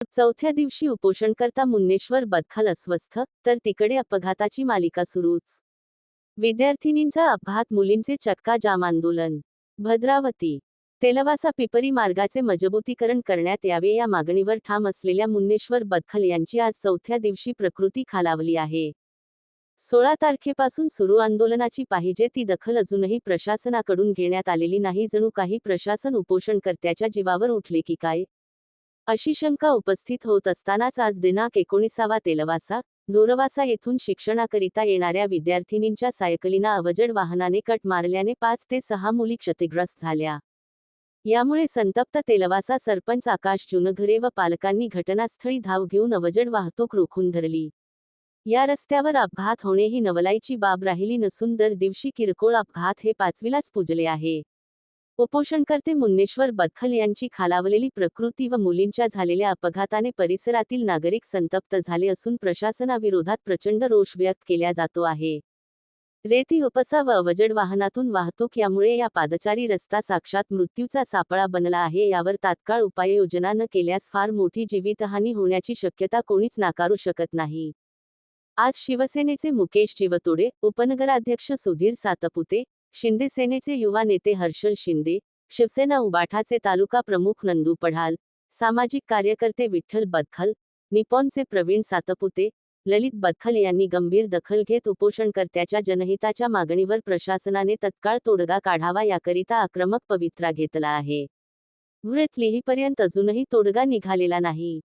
चौथ्या दिवशी उपोषणकर्ता मुन्नेश्वर बदखाल अस्वस्थ, तर तिकडे अपघाताची मालिका सुरूच. विद्यार्थिनींचा अपघात, मुलींचे चक्का जाम आंदोलन. भद्रावती. तेलवासा पिपरी मार्गाचे मजबूतीकरण करण्यात यावे या मागणीवर ठाम असलेल्या मुन्नेश्वर बदखल यांची आज चौथ्या दिवशी प्रकृती खालावली आहे. 16 तारखेपासून सुरू आंदोलनाची पाहिजे ती दखल अजूनही प्रशासनाकडून घेण्यात आलेली नाही. जणू काही प्रशासन उपोषणकर्त्याच्या जीवावर उठले की काय, अशी शंका उपस्थित होत असतानाच आज दिनांक 19 तेलवासा, दोरवासा येथून शिक्षणाकरिता येणाऱ्या विद्यार्थिनींच्या सायकलींना अवजड वाहनाने कट मारल्याने 5 ते 6 मुली क्षतिग्रस्त झाल्या. यामुळे संतप्त तेलवासा सरपंच आकाश जुनघरे व पालकांनी घटनास्थळी धाव घेऊन अवजड वाहतूक रोखून धरली. या रस्त्यावर अपघात होणे ही नवलाईची बाब राहिली नसून दर दिवशी किरकोळ अपघात हे पाचवीलाच पुजले आहे. उपोषणकर्ते मुन्नेश्वर बदखल यांची खालावलेली प्रकृती व मुलींच्या झालेल्या अपघाताने परिसरातील नागरिक संतप्त झाले असून प्रशासनाविरोधात प्रचंड रोष व्यक्त केला जातो आहे. रेती उपसा व अवजड वाहनातून वाहतूक यामुळे या पादचारी रस्ता साक्षात मृत्यूचा सापळा बनला आहे. यावर तात्काळ उपाययोजना न केल्यास फार मोठी जीवितहानी होण्याची शक्यता कोणीच नाकारू शकत नाही. आज शिवसेनेचे मुकेश जीवतोडे, उपनगराध्यक्ष सुधीर सातपुते, शिंदे सेनेचे युवा नेते हर्षल शिंदे, शिवसेना उबाठाचे तालुका प्रमुख नंदू पढाल, सामाजिक कार्यकर्ते विठ्ठल बदखल, निपॉनचे प्रवीण सातपुते, ललित बदखल यांनी गंभीर दखल घेत उपोषणकर्त्याच्या जनहिताच्या मागणीवर प्रशासनाने तत्काळ तोडगा काढावा याकरिता आक्रमक पवित्रा घेतला आहे. व्रत लिहीपर्यंत अजूनही तोडगा निघालेला नाही.